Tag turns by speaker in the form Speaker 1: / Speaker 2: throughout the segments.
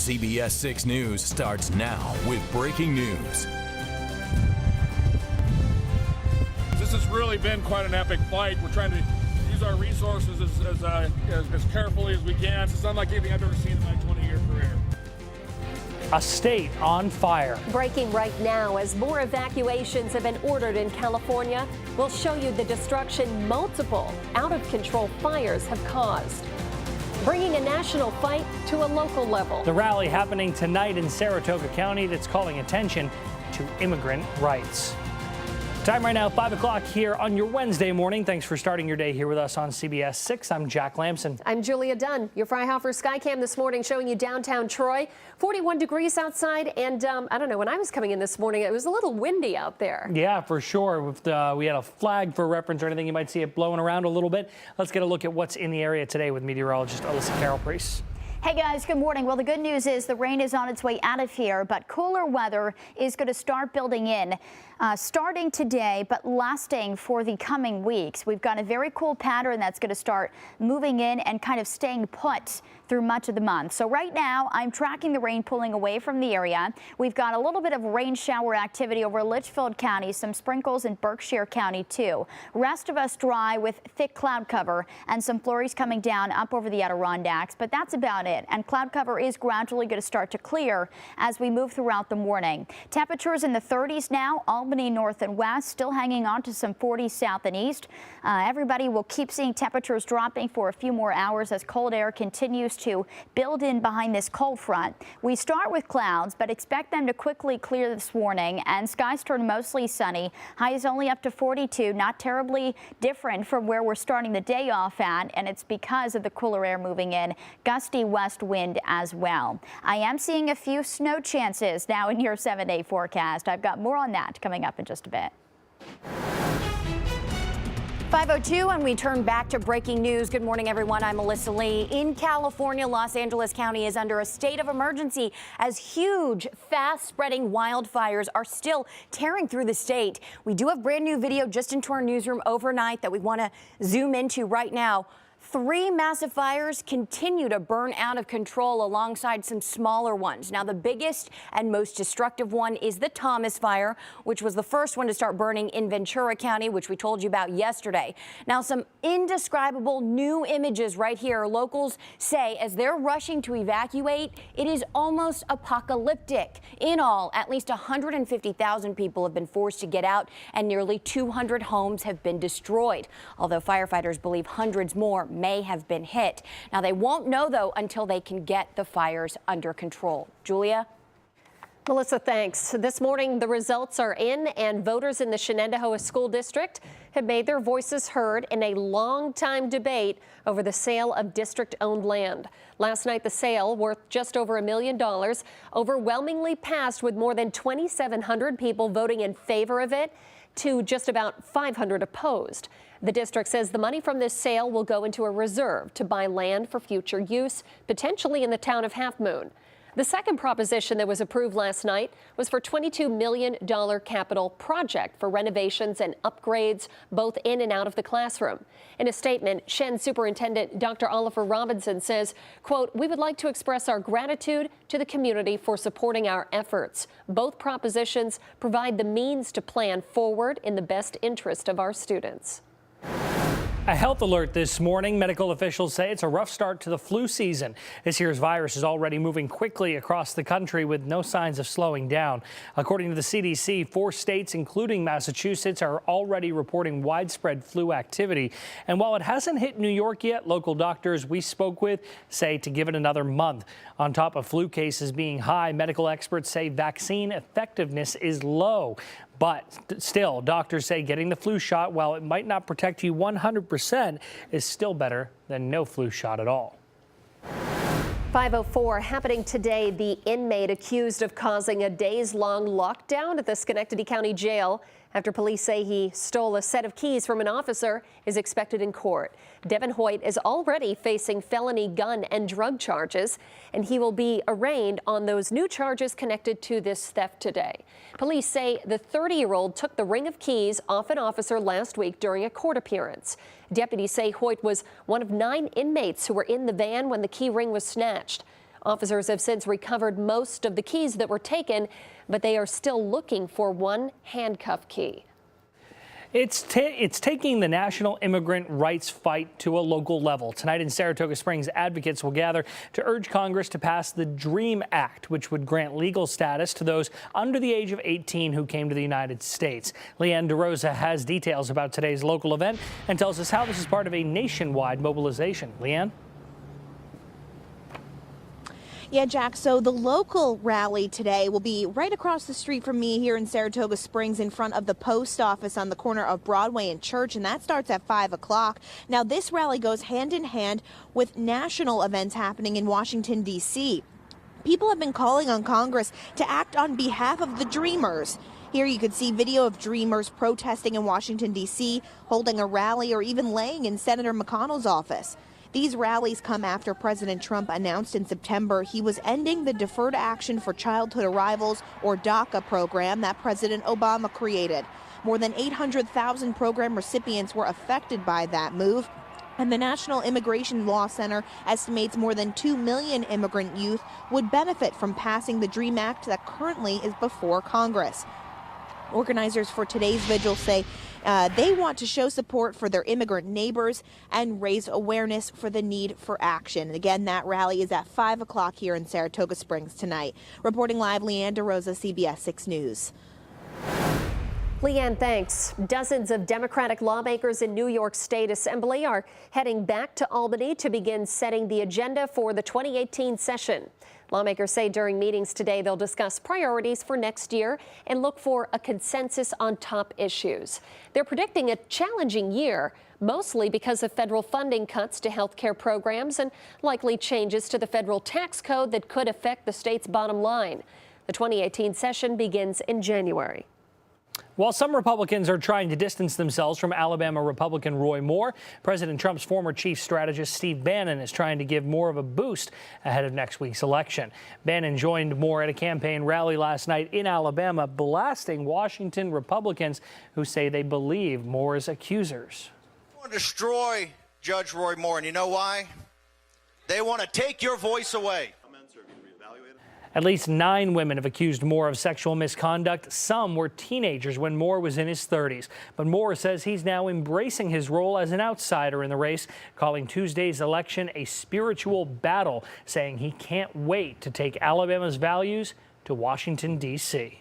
Speaker 1: CBS 6 News starts now with breaking news.
Speaker 2: This has really been quite an epic fight. We're trying to use our resources as carefully as we can. It's unlike anything I've ever seen in my 20-year career.
Speaker 3: A state on fire.
Speaker 4: Breaking right now as more evacuations have been ordered in California. We'll show you the destruction multiple out-of-control fires have caused. Bringing a national fight to a local level.
Speaker 3: The rally happening tonight in Saratoga County that's calling attention to immigrant rights. Time right now, 5 o'clock here on your Wednesday morning. Thanks for starting your day here with us on CBS 6. I'm Jack Lamson.
Speaker 4: I'm Julia Dunn. Your Freihofer Skycam this morning showing you downtown Troy. 41 degrees outside, and I don't know, when I was coming in this morning, it was a little windy out there.
Speaker 3: Yeah, for sure. We had a flag for reference or anything. You might see it blowing around a little bit. Let's get a look at what's in the area today with meteorologist Alyssa Carroll-Priest.
Speaker 5: Hey guys, good morning. Well, the good news is the rain is on its way out of here, but cooler weather is going to start building in starting today, but lasting for the coming weeks. We've got a very cool pattern that's going to start moving in and kind of staying put through much of the month. So right now I'm tracking the rain pulling away from the area. We've got a little bit of rain shower activity over Litchfield County, some sprinkles in Berkshire County too. Rest of us dry with thick cloud cover and some flurries coming down up over the Adirondacks, but that's about it. And cloud cover is gradually going to start to clear as we move throughout the morning. Temperatures in the 30s now, Albany north and west, still hanging on to some 40s south and east. Everybody will keep seeing temperatures dropping for a few more hours as cold air continues to build in behind this cold front. We start with clouds, but expect them to quickly clear this morning, and skies turn mostly sunny. Highs only up to 42, not terribly different from where we're starting the day off at, and it's because of the cooler air moving in. Gusty west wind as well. I am seeing a few snow chances now in your 7-day forecast. I've got more on that coming up in just a bit.
Speaker 6: 5:02, and we turn back to breaking news. Good morning, everyone. I'm Melissa Lee. In California, Los Angeles County is under a state of emergency as huge, fast-spreading wildfires are still tearing through the state. We do have brand new video just into our newsroom overnight that we want to zoom into right now. 3 massive fires continue to burn out of control alongside some smaller ones. Now, the biggest and most destructive one is the Thomas Fire, which was the first one to start burning in Ventura County, which we told you about yesterday. Now, some indescribable new images right here. Locals say as they're rushing to evacuate, it is almost apocalyptic. In all, at least 150,000 people have been forced to get out, and nearly 200 homes have been destroyed, although firefighters believe hundreds more may have been hit. Now, they won't know, though, until they can get the fires under control. Julia?
Speaker 4: Melissa, thanks. This morning, the results are in, and voters in the Shenandoah School District have made their voices heard in a long-time debate over the sale of district-owned land. Last night, the sale, worth just over $1 million, overwhelmingly passed with more than 2,700 people voting in favor of it to just about 500 opposed. The district says the money from this sale will go into a reserve to buy land for future use, potentially in the town of Half Moon. The second proposition that was approved last night was for $22 million capital project for renovations and upgrades both in and out of the classroom. In a statement, Shen Superintendent Dr. Oliver Robinson says, quote, "We would like to express our gratitude to the community for supporting our efforts. Both propositions provide the means to plan forward in the best interest of our students."
Speaker 3: A health alert this morning. Medical officials say it's a rough start to the flu season. This year's virus is already moving quickly across the country with no signs of slowing down. According to the CDC, 4 states, including Massachusetts, are already reporting widespread flu activity. And while it hasn't hit New York yet, local doctors we spoke with say to give it another month. On top of flu cases being high, medical experts say vaccine effectiveness is low. But still, doctors say getting the flu shot, while it might not protect you 100%, is still better than no flu shot at all.
Speaker 4: 5:04 happening today. The inmate accused of causing a days-long lockdown at the Schenectady County Jail after police say he stole a set of keys from an officer is expected in court. Devin Hoyt is already facing felony gun and drug charges, and he will be arraigned on those new charges connected to this theft today. Police say the 30-year-old took the ring of keys off an officer last week during a court appearance. Deputies say Hoyt was one of 9 inmates who were in the van when the key ring was snatched. Officers have since recovered most of the keys that were taken, but they are still looking for one handcuff key.
Speaker 3: It's taking the national immigrant rights fight to a local level. Tonight in Saratoga Springs, advocates will gather to urge Congress to pass the DREAM Act, which would grant legal status to those under the age of 18 who came to the United States. Leanne DeRosa has details about today's local event and tells us how this is part of a nationwide mobilization. Leanne?
Speaker 7: Yeah, Jack, so the local rally today will be right across the street from me here in Saratoga Springs in front of the post office on the corner of Broadway and Church, and that starts at 5 o'clock. Now, this rally goes hand in hand with national events happening in Washington, D.C. People have been calling on Congress to act on behalf of the Dreamers. Here you could see video of Dreamers protesting in Washington, D.C., holding a rally or even laying in Senator McConnell's office. These rallies come after President Trump announced in September he was ending the Deferred Action for Childhood Arrivals, or DACA program that President Obama created. More than 800,000 program recipients were affected by that move, and the National Immigration Law Center estimates more than 2 million immigrant youth would benefit from passing the DREAM Act that currently is before Congress. Organizers for today's vigil say they want to show support for their immigrant neighbors and raise awareness for the need for action. Again, that rally is at 5 o'clock here in Saratoga Springs tonight. Reporting live, Leanne DeRosa, CBS 6 News.
Speaker 4: Leanne, thanks. Dozens of Democratic lawmakers in New York State Assembly are heading back to Albany to begin setting the agenda for the 2018 session. Lawmakers say during meetings today they'll discuss priorities for next year and look for a consensus on top issues. They're predicting a challenging year, mostly because of federal funding cuts to health care programs and likely changes to the federal tax code that could affect the state's bottom line. The 2018 session begins in January.
Speaker 3: While some Republicans are trying to distance themselves from Alabama Republican Roy Moore, President Trump's former chief strategist Steve Bannon is trying to give Moore of a boost ahead of next week's election. Bannon joined Moore at a campaign rally last night in Alabama, blasting Washington Republicans who say they believe Moore's accusers.
Speaker 8: They want to destroy Judge Roy Moore, and you know why? They want to take your voice away.
Speaker 3: At least 9 women have accused Moore of sexual misconduct. Some were teenagers when Moore was in his 30s. But Moore says he's now embracing his role as an outsider in the race, calling Tuesday's election a spiritual battle, saying he can't wait to take Alabama's values to Washington, D.C.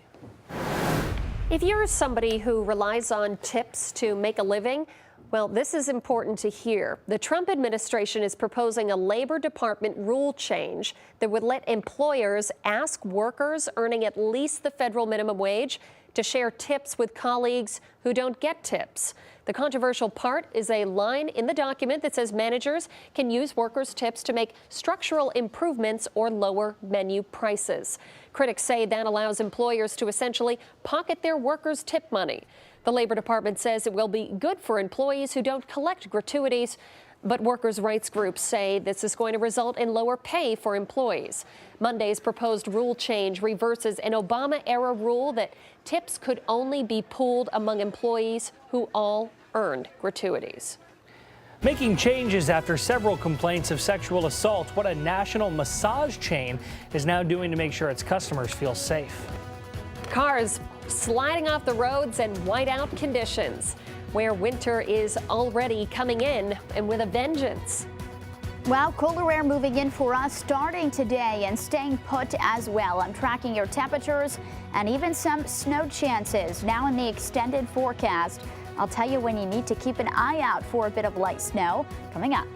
Speaker 4: If you're somebody who relies on tips to make a living, well, this is important to hear. The Trump administration is proposing a Labor Department rule change that would let employers ask workers earning at least the federal minimum wage to share tips with colleagues who don't get tips. The controversial part is a line in the document that says managers can use workers' tips to make structural improvements or lower menu prices. Critics say that allows employers to essentially pocket their workers' tip money. The Labor Department says it will be good for employees who don't collect gratuities, but workers' rights groups say this is going to result in lower pay for employees. Monday's proposed rule change reverses an Obama-era rule that tips could only be pooled among employees who all earned gratuities.
Speaker 3: Making changes after several complaints of sexual assault, what a national massage chain is now doing to make sure its customers feel safe.
Speaker 4: Cars sliding off the roads in whiteout conditions, where winter is already coming in and with a vengeance.
Speaker 5: Well, cooler air moving in for us starting today and staying put as well. I'm tracking your temperatures and even some snow chances now in the extended forecast. I'll tell you when you need to keep an eye out for a bit of light snow coming up.